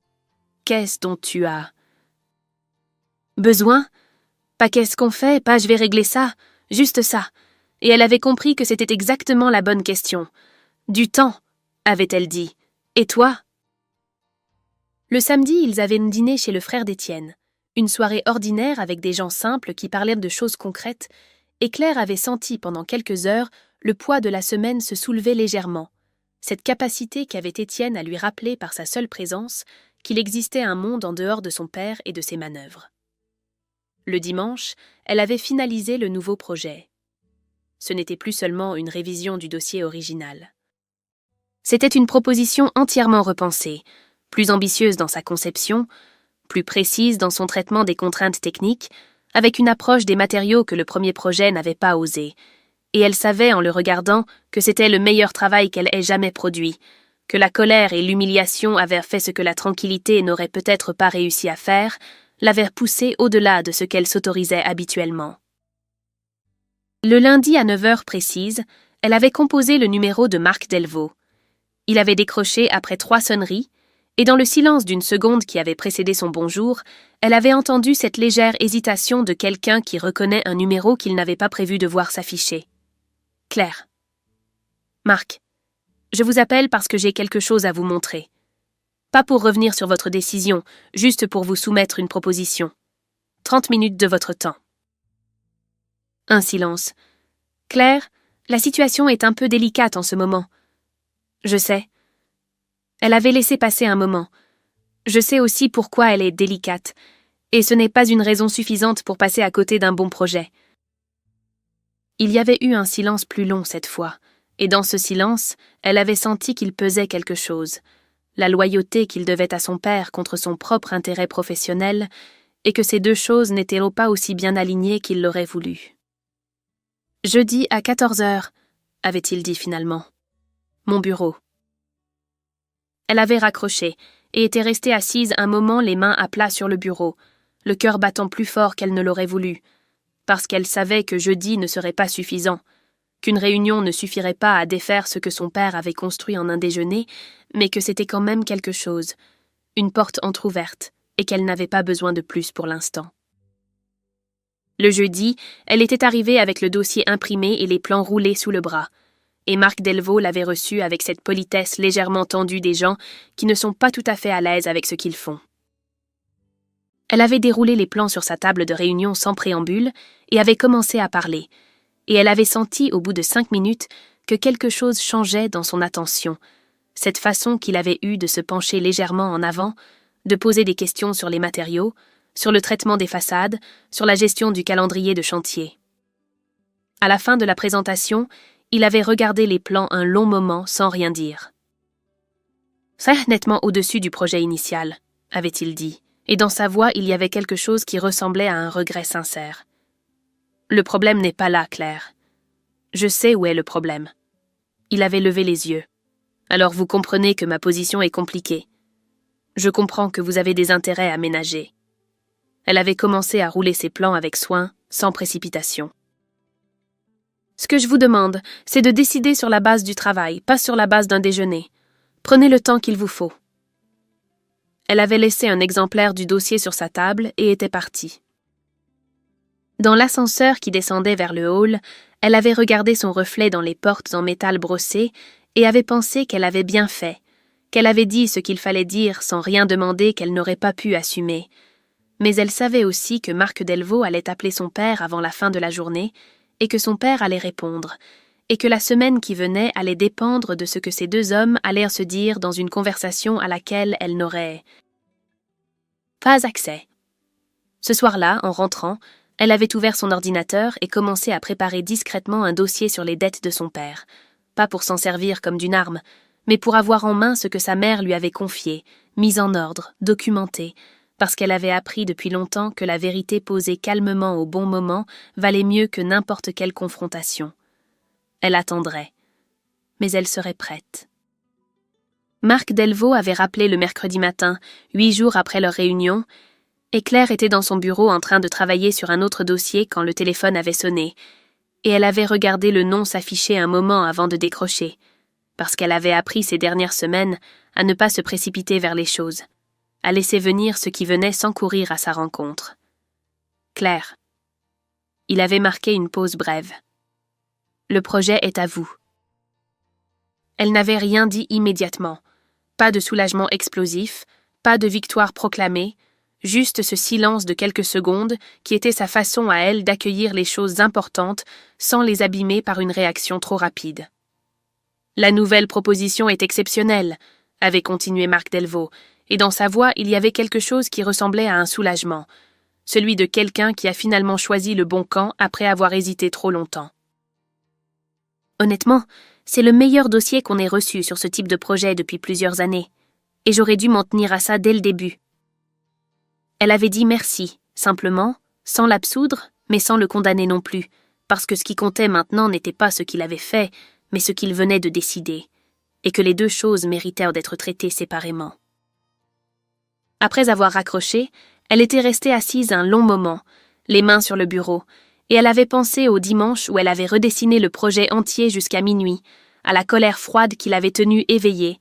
« Qu'est-ce dont tu as besoin ? Pas qu'est-ce qu'on fait, pas je vais régler ça, juste ça. » Et elle avait compris que c'était exactement la bonne question. « Du temps, avait-elle dit. Et toi ?» Le samedi, ils avaient dîné chez le frère d'Étienne. Une soirée ordinaire avec des gens simples qui parlaient de choses concrètes, et Claire avait senti pendant quelques heures le poids de la semaine se soulever légèrement. Cette capacité qu'avait Étienne à lui rappeler par sa seule présence qu'il existait un monde en dehors de son père et de ses manœuvres. Le dimanche, elle avait finalisé le nouveau projet. Ce n'était plus seulement une révision du dossier original. C'était une proposition entièrement repensée, plus ambitieuse dans sa conception, plus précise dans son traitement des contraintes techniques, avec une approche des matériaux que le premier projet n'avait pas osé. Et elle savait en le regardant que c'était le meilleur travail qu'elle ait jamais produit, que la colère et l'humiliation avaient fait ce que la tranquillité n'aurait peut-être pas réussi à faire, l'avaient poussée au-delà de ce qu'elle s'autorisait habituellement. Le lundi à 9h précise, elle avait composé le numéro de Marc Delvaux. Il avait décroché après 3 sonneries, et dans le silence d'une seconde qui avait précédé son bonjour, elle avait entendu cette légère hésitation de quelqu'un qui reconnaît un numéro qu'il n'avait pas prévu de voir s'afficher. « Claire. Marc, je vous appelle parce que j'ai quelque chose à vous montrer. Pas pour revenir sur votre décision, juste pour vous soumettre une proposition. 30 minutes de votre temps. » Un silence. « Claire, la situation est un peu délicate en ce moment. » « Je sais. » Elle avait laissé passer un moment. « Je sais aussi pourquoi elle est délicate, et ce n'est pas une raison suffisante pour passer à côté d'un bon projet. » Il y avait eu un silence plus long cette fois, et dans ce silence, elle avait senti qu'il pesait quelque chose, la loyauté qu'il devait à son père contre son propre intérêt professionnel, et que ces deux choses n'étaient pas aussi bien alignées qu'il l'aurait voulu. « Jeudi à 14h, avait-il dit finalement. « Mon bureau. » Elle avait raccroché et était restée assise un moment les mains à plat sur le bureau, le cœur battant plus fort qu'elle ne l'aurait voulu, parce qu'elle savait que jeudi ne serait pas suffisant, qu'une réunion ne suffirait pas à défaire ce que son père avait construit en un déjeuner, mais que c'était quand même quelque chose, une porte entr'ouverte, et qu'elle n'avait pas besoin de plus pour l'instant. Le jeudi, elle était arrivée avec le dossier imprimé et les plans roulés sous le bras, et Marc Delvaux l'avait reçu avec cette politesse légèrement tendue des gens qui ne sont pas tout à fait à l'aise avec ce qu'ils font. Elle avait déroulé les plans sur sa table de réunion sans préambule et avait commencé à parler, et elle avait senti au bout de 5 minutes que quelque chose changeait dans son attention, cette façon qu'il avait eue de se pencher légèrement en avant, de poser des questions sur les matériaux, sur le traitement des façades, sur la gestion du calendrier de chantier. À la fin de la présentation, il avait regardé les plans un long moment sans rien dire. « C'est nettement au-dessus du projet initial, » avait-il dit, et dans sa voix il y avait quelque chose qui ressemblait à un regret sincère. « Le problème n'est pas là, Claire. Je sais où est le problème. » Il avait levé les yeux. « Alors vous comprenez que ma position est compliquée. Je comprends que vous avez des intérêts à ménager. » Elle avait commencé à rouler ses plans avec soin, sans précipitation. Ce que je vous demande, c'est de décider sur la base du travail, pas sur la base d'un déjeuner. Prenez le temps qu'il vous faut. Elle avait laissé un exemplaire du dossier sur sa table et était partie. Dans l'ascenseur qui descendait vers le hall, elle avait regardé son reflet dans les portes en métal brossé et avait pensé qu'elle avait bien fait, qu'elle avait dit ce qu'il fallait dire sans rien demander qu'elle n'aurait pas pu assumer. Mais elle savait aussi que Marc Delvaux allait appeler son père avant la fin de la journée et que son père allait répondre, et que la semaine qui venait allait dépendre de ce que ces deux hommes allèrent se dire dans une conversation à laquelle elle n'aurait pas accès. Ce soir-là, en rentrant, Elle avait ouvert son ordinateur et commencé à préparer discrètement un dossier sur les dettes de son père. Pas pour s'en servir comme d'une arme, mais pour avoir en main ce que sa mère lui avait confié, mis en ordre, documenté, parce qu'elle avait appris depuis longtemps que la vérité posée calmement au bon moment valait mieux que n'importe quelle confrontation. Elle attendrait, mais elle serait prête. Marc Delvaux avait rappelé le mercredi matin, 8 jours après leur réunion, et Claire était dans son bureau en train de travailler sur un autre dossier quand le téléphone avait sonné, et elle avait regardé le nom s'afficher un moment avant de décrocher, parce qu'elle avait appris ces dernières semaines à ne pas se précipiter vers les choses, à laisser venir ce qui venait sans courir à sa rencontre. Claire. Il avait marqué une pause brève. Le projet est à vous. Elle n'avait rien dit immédiatement. Pas de soulagement explosif, pas de victoire proclamée, juste ce silence de quelques secondes qui était sa façon à elle d'accueillir les choses importantes sans les abîmer par une réaction trop rapide. La nouvelle proposition est exceptionnelle, avait continué Marc Delvaux, et dans sa voix il y avait quelque chose qui ressemblait à un soulagement, celui de quelqu'un qui a finalement choisi le bon camp après avoir hésité trop longtemps. Honnêtement, c'est le meilleur dossier qu'on ait reçu sur ce type de projet depuis plusieurs années, et j'aurais dû m'en tenir à ça dès le début. Elle avait dit merci, simplement, sans l'absoudre, mais sans le condamner non plus, parce que ce qui comptait maintenant n'était pas ce qu'il avait fait, mais ce qu'il venait de décider, et que les deux choses méritèrent d'être traitées séparément. Après avoir raccroché, elle était restée assise un long moment, les mains sur le bureau, et elle avait pensé au dimanche où elle avait redessiné le projet entier jusqu'à minuit, à la colère froide qui l'avait tenue éveillée,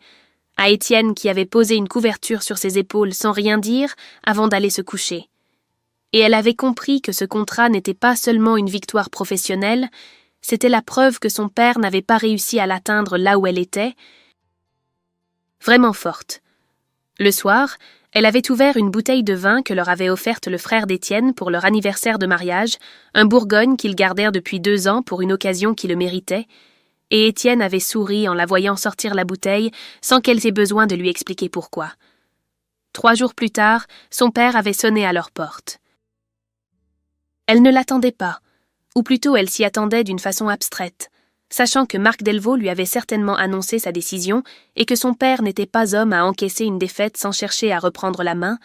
à Étienne qui avait posé une couverture sur ses épaules sans rien dire avant d'aller se coucher. Et elle avait compris que ce contrat n'était pas seulement une victoire professionnelle, c'était la preuve que son père n'avait pas réussi à l'atteindre là où elle était, vraiment forte. Le soir, elle avait ouvert une bouteille de vin que leur avait offerte le frère d'Étienne pour leur anniversaire de mariage, un Bourgogne qu'ils gardèrent depuis 2 ans pour une occasion qui le méritait, et Étienne avait souri en la voyant sortir la bouteille sans qu'elle ait besoin de lui expliquer pourquoi. 3 jours plus tard, son père avait sonné à leur porte. Elle ne l'attendait pas, ou plutôt elle s'y attendait d'une façon abstraite, sachant que Marc Delvaux lui avait certainement annoncé sa décision et que son père n'était pas homme à encaisser une défaite sans chercher à reprendre la main,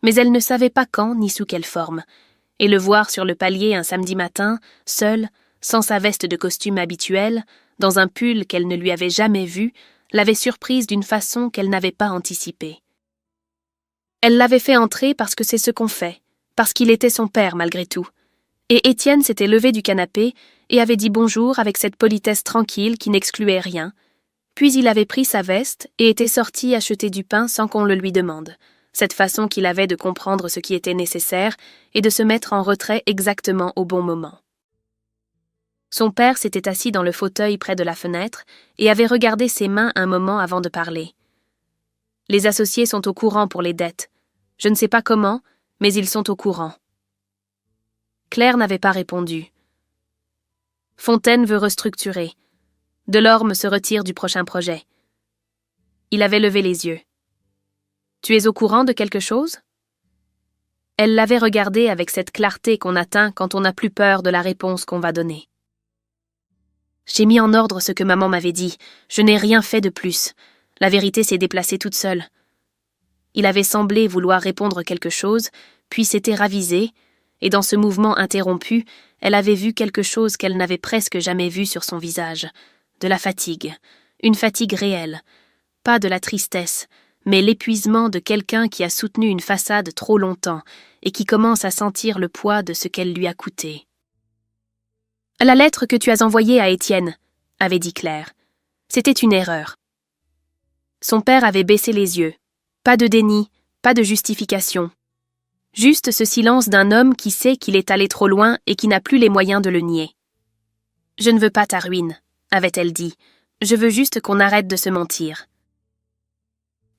mais elle ne savait pas quand ni sous quelle forme, et le voir sur le palier un samedi matin, seul, sans sa veste de costume habituelle, dans un pull qu'elle ne lui avait jamais vu, l'avait surprise d'une façon qu'elle n'avait pas anticipée. Elle l'avait fait entrer parce que c'est ce qu'on fait, parce qu'il était son père malgré tout. Et Étienne s'était levé du canapé et avait dit bonjour avec cette politesse tranquille qui n'excluait rien. Puis il avait pris sa veste et était sorti acheter du pain sans qu'on le lui demande, cette façon qu'il avait de comprendre ce qui était nécessaire et de se mettre en retrait exactement au bon moment. Son père s'était assis dans le fauteuil près de la fenêtre et avait regardé ses mains un moment avant de parler. « Les associés sont au courant pour les dettes. Je ne sais pas comment, mais ils sont au courant. » Claire n'avait pas répondu. Fontaine veut restructurer. Delorme se retire du prochain projet. Il avait levé les yeux. Tu es au courant de quelque chose? Elle l'avait regardé avec cette clarté qu'on atteint quand on n'a plus peur de la réponse qu'on va donner. J'ai mis en ordre ce que maman m'avait dit. Je n'ai rien fait de plus. La vérité s'est déplacée toute seule. Il avait semblé vouloir répondre quelque chose, puis s'était ravisé, et dans ce mouvement interrompu, elle avait vu quelque chose qu'elle n'avait presque jamais vu sur son visage. De la fatigue. Une fatigue réelle. Pas de la tristesse, mais l'épuisement de quelqu'un qui a soutenu une façade trop longtemps et qui commence à sentir le poids de ce qu'elle lui a coûté. « La lettre que tu as envoyée à Étienne, » avait dit Claire. « C'était une erreur. » Son père avait baissé les yeux. Pas de déni, pas de justification. Juste ce silence d'un homme qui sait qu'il est allé trop loin et qui n'a plus les moyens de le nier. « Je ne veux pas ta ruine, » avait-elle dit. « Je veux juste qu'on arrête de se mentir. »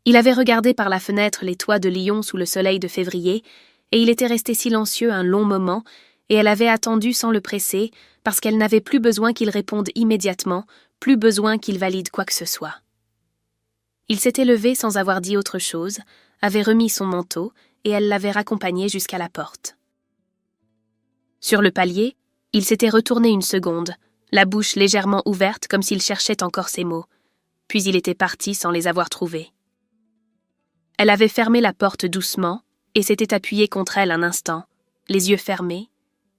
Il avait regardé par la fenêtre les toits de Lyon sous le soleil de février, et il était resté silencieux un long moment, et elle avait attendu sans le presser, parce qu'elle n'avait plus besoin qu'il réponde immédiatement, plus besoin qu'il valide quoi que ce soit. Il s'était levé sans avoir dit autre chose, avait remis son manteau, et elle l'avait raccompagné jusqu'à la porte. Sur le palier, il s'était retourné une seconde, la bouche légèrement ouverte comme s'il cherchait encore ses mots, puis il était parti sans les avoir trouvés. Elle avait fermé la porte doucement et s'était appuyée contre elle un instant, les yeux fermés,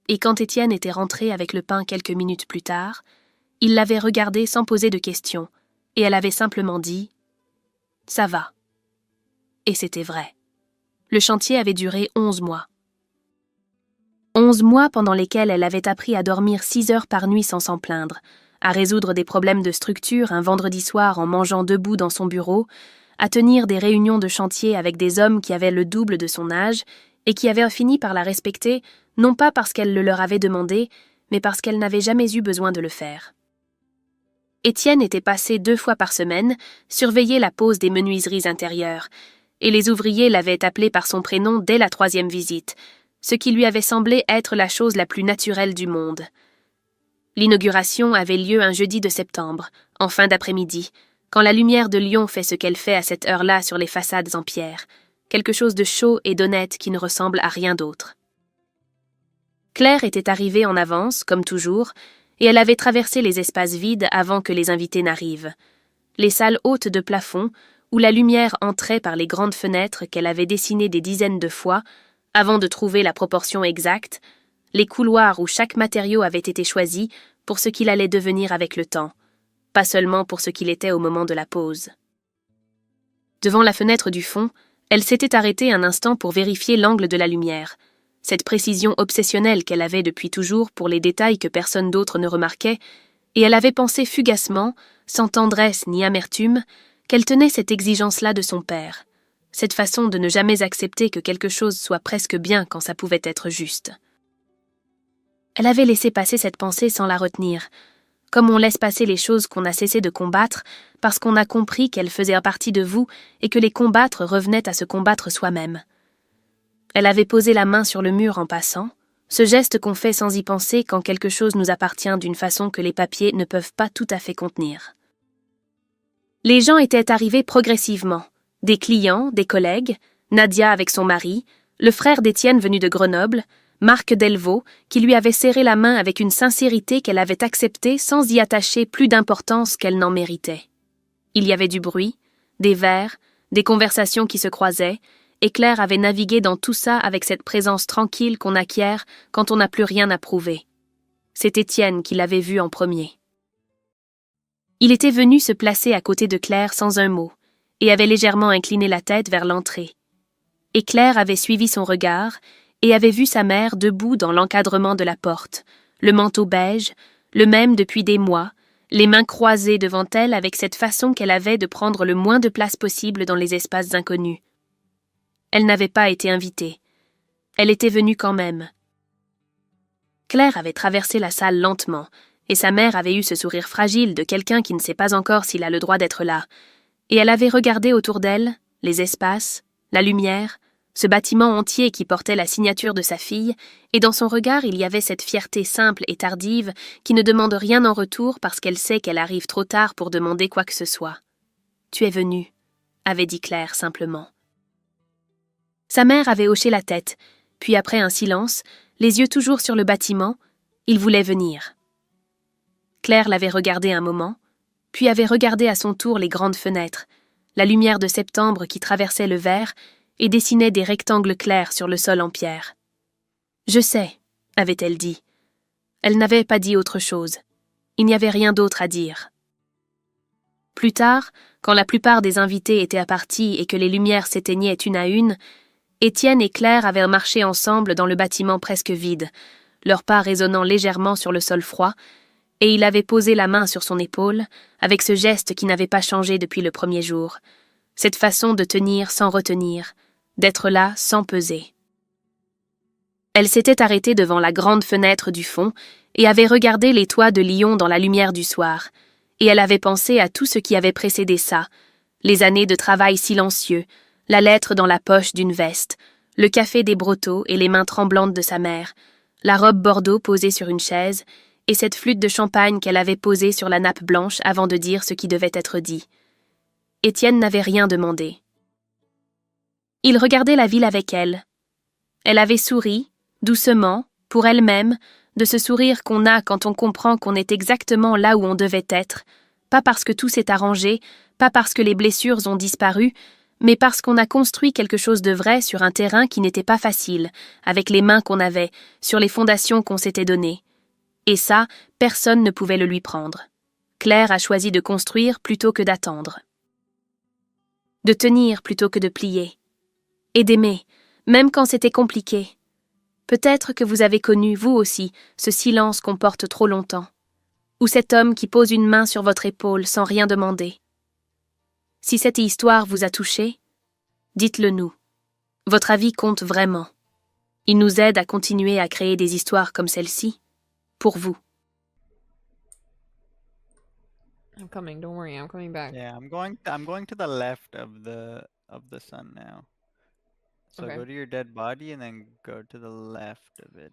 et quand Étienne était rentré avec le pain quelques minutes plus tard, il l'avait regardée sans poser de questions, et elle avait simplement dit « Ça va ». Et c'était vrai. Le chantier avait duré 11 mois. 11 mois pendant lesquels elle avait appris à dormir 6 heures par nuit sans s'en plaindre, à résoudre des problèmes de structure un vendredi soir en mangeant debout dans son bureau, à tenir des réunions de chantier avec des hommes qui avaient le double de son âge et qui avaient fini par la respecter, non pas parce qu'elle le leur avait demandé, mais parce qu'elle n'avait jamais eu besoin de le faire. Étienne était passé 2 fois par semaine surveiller la pose des menuiseries intérieures, et les ouvriers l'avaient appelé par son prénom dès la 3e visite, ce qui lui avait semblé être la chose la plus naturelle du monde. L'inauguration avait lieu un jeudi de septembre, en fin d'après-midi, quand la lumière de Lyon fait ce qu'elle fait à cette heure-là sur les façades en pierre, quelque chose de chaud et d'honnête qui ne ressemble à rien d'autre. Claire était arrivée en avance, comme toujours, et elle avait traversé les espaces vides avant que les invités n'arrivent. Les salles hautes de plafond, où la lumière entrait par les grandes fenêtres qu'elle avait dessinées des dizaines de fois, avant de trouver la proportion exacte, les couloirs où chaque matériau avait été choisi pour ce qu'il allait devenir avec le temps, pas seulement pour ce qu'il était au moment de la pose. Devant la fenêtre du fond, elle s'était arrêtée un instant pour vérifier l'angle de la lumière, cette précision obsessionnelle qu'elle avait depuis toujours pour les détails que personne d'autre ne remarquait, et elle avait pensé fugacement, sans tendresse ni amertume, qu'elle tenait cette exigence-là de son père, cette façon de ne jamais accepter que quelque chose soit presque bien quand ça pouvait être juste. Elle avait laissé passer cette pensée sans la retenir, comme on laisse passer les choses qu'on a cessé de combattre parce qu'on a compris qu'elles faisaient partie de vous et que les combattre revenait à se combattre soi-même. Elle avait posé la main sur le mur en passant, ce geste qu'on fait sans y penser quand quelque chose nous appartient d'une façon que les papiers ne peuvent pas tout à fait contenir. Les gens étaient arrivés progressivement, des clients, des collègues, Nadia avec son mari, le frère d'Étienne venu de Grenoble, Marc Delvaux, qui lui avait serré la main avec une sincérité qu'elle avait acceptée sans y attacher plus d'importance qu'elle n'en méritait. Il y avait du bruit, des verres, des conversations qui se croisaient, et Claire avait navigué dans tout ça avec cette présence tranquille qu'on acquiert quand on n'a plus rien à prouver. C'est Étienne qui l'avait vue en premier. Il était venu se placer à côté de Claire sans un mot, et avait légèrement incliné la tête vers l'entrée. Et Claire avait suivi son regard, et avait vu sa mère debout dans l'encadrement de la porte, le manteau beige, le même depuis des mois, les mains croisées devant elle avec cette façon qu'elle avait de prendre le moins de place possible dans les espaces inconnus. Elle n'avait pas été invitée. Elle était venue quand même. Claire avait traversé la salle lentement, et sa mère avait eu ce sourire fragile de quelqu'un qui ne sait pas encore s'il a le droit d'être là, et elle avait regardé autour d'elle, les espaces, la lumière, ce bâtiment entier qui portait la signature de sa fille, et dans son regard il y avait cette fierté simple et tardive qui ne demande rien en retour parce qu'elle sait qu'elle arrive trop tard pour demander quoi que ce soit. « Tu es venue », avait dit Claire simplement. Sa mère avait hoché la tête, puis après un silence, les yeux toujours sur le bâtiment, il voulait venir. Claire l'avait regardé un moment, puis avait regardé à son tour les grandes fenêtres, la lumière de septembre qui traversait le verre et dessinait des rectangles clairs sur le sol en pierre. « Je sais », avait-elle dit. Elle n'avait pas dit autre chose. Il n'y avait rien d'autre à dire. Plus tard, quand la plupart des invités étaient partis et que les lumières s'éteignaient une à une, Étienne et Claire avaient marché ensemble dans le bâtiment presque vide, leurs pas résonnant légèrement sur le sol froid, et il avait posé la main sur son épaule, avec ce geste qui n'avait pas changé depuis le premier jour, cette façon de tenir sans retenir, d'être là sans peser. Elle s'était arrêtée devant la grande fenêtre du fond et avait regardé les toits de Lyon dans la lumière du soir, et elle avait pensé à tout ce qui avait précédé ça, les années de travail silencieux, la lettre dans la poche d'une veste, le café des Brotteaux et les mains tremblantes de sa mère, la robe bordeaux posée sur une chaise, et cette flûte de champagne qu'elle avait posée sur la nappe blanche avant de dire ce qui devait être dit. Étienne n'avait rien demandé. Il regardait la ville avec elle. Elle avait souri, doucement, pour elle-même, de ce sourire qu'on a quand on comprend qu'on est exactement là où on devait être, pas parce que tout s'est arrangé, pas parce que les blessures ont disparu, mais parce qu'on a construit quelque chose de vrai sur un terrain qui n'était pas facile, avec les mains qu'on avait, sur les fondations qu'on s'était données. Et ça, personne ne pouvait le lui prendre. Claire a choisi de construire plutôt que d'attendre. De tenir plutôt que de plier. Et d'aimer, même quand c'était compliqué. Peut-être que vous avez connu, vous aussi, ce silence qu'on porte trop longtemps. Ou cet homme qui pose une main sur votre épaule sans rien demander. Si cette histoire vous a touché, dites-le nous. Votre avis compte vraiment. Il nous aide à continuer à créer des histoires comme celle-ci, pour vous. I'm coming, don't worry, I'm coming back. Yeah, I'm going to the left of the sun now. So Okay. go to your dead body and then go to the left of it.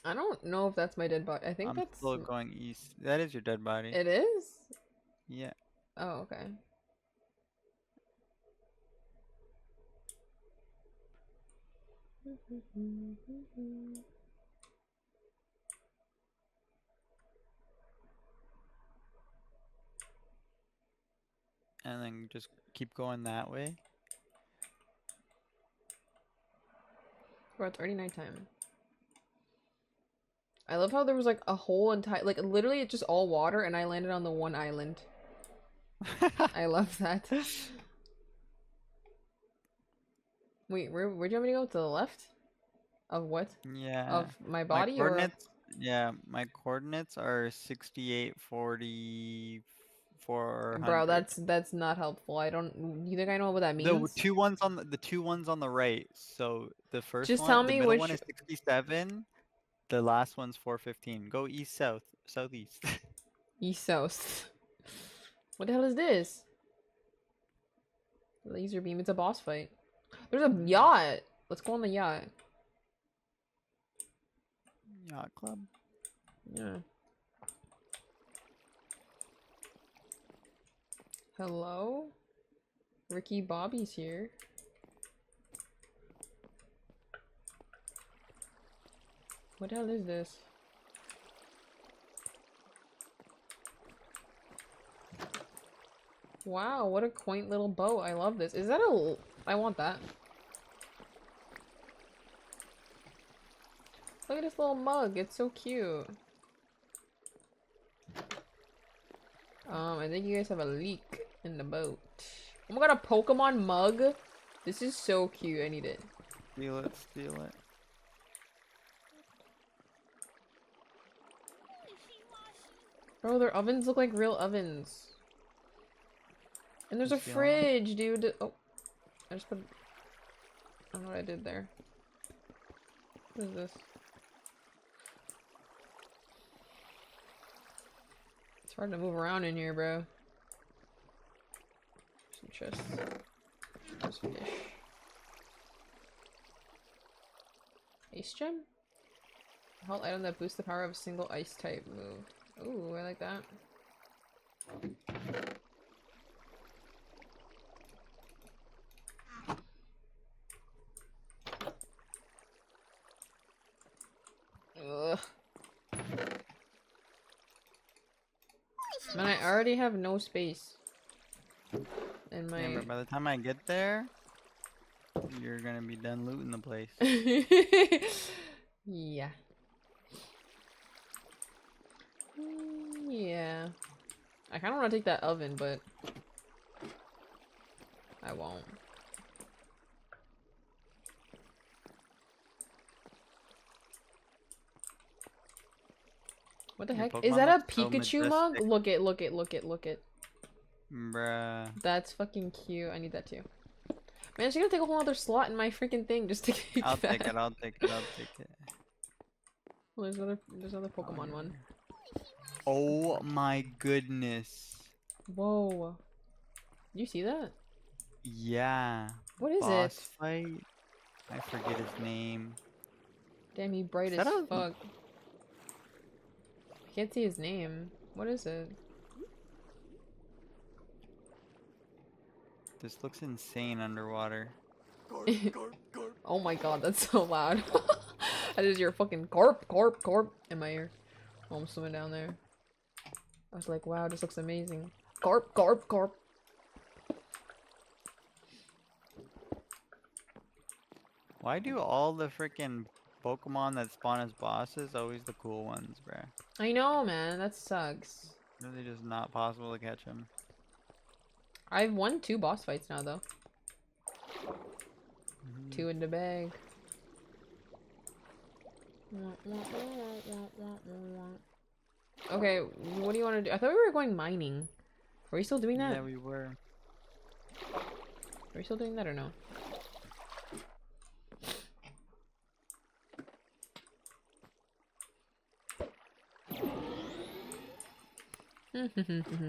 I don't know if that's my dead body. I think I'm that's... still going east. That is your dead body. It is? Yeah. Oh, okay. And then just keep going that way. Bro, it's already nighttime. I love how there was like a whole entire, like literally it's just all water and I landed on the one island. I love that. Wait, where'd you want me to go? To the left? Of what? Yeah. Of my My body or? coordinates, yeah, my coordinates are 68, 40, 400. Bro, that's not helpful. I don't. You think I know what that The means? two ones on the two ones on the right. So the first Just one, tell the me middle one which. is 67. The last one's 415. Go east, south, southeast. East South. What the hell is this? Laser beam. It's a boss fight. There's a yacht. Let's go on the yacht. Yacht club. Yeah. Hello? Ricky Bobby's here. What the hell is this? Wow, what a quaint little boat. I love this. Is that a... I want that. Look at this little mug. It's so cute. I think you guys have a leak in the boat. Oh my god, a Pokemon mug? This is so cute. I need it. Steal it, steal it. Bro, their ovens look like real ovens. And there's a You stealing it? fridge, dude. Oh. I just put... I don't know what I did there. What is this? It's hard to move around in here, bro. Some chests. There's fish. Ice gem? Hold item that boosts the power of a single ice type move. Ooh, I like that. Ugh. Man, I already have no space in my... Yeah, but by the time I get there, you're gonna be done looting the place. Yeah. Yeah. I kind of want to take that oven, but I won't. What the Your heck? Is Pokemon that a looks so Pikachu mug? majestic. Look it, look it, look it, look it. Bruh. That's fucking cute. I need that too. Man, she's gonna take a whole other slot in my freaking thing just to keep I'll that. take it, I'll take it, I'll take it. Well, there's another Pokemon one. Oh my goodness. Whoa. You see that? Yeah. What is Boss it? fight? I forget his name. Damn, he bright Is as that a- fuck. I can't see his name. What is it? This looks insane underwater. Oh my god, that's so loud. I just hear fucking corp, corp, corp in my ear while I'm swimming down there. I was like, wow, this looks amazing. Corp, corp, corp. Why do all the freaking Pokemon that spawn as bosses always the cool ones, bruh? I know, man. That sucks. Really just not possible to catch them. I've won 2 boss fights now, though. Mhm. 2 in the bag. Okay, what do you want to do? I thought we were going mining. Are we still doing that? Yeah, we were. Are we still doing that or no?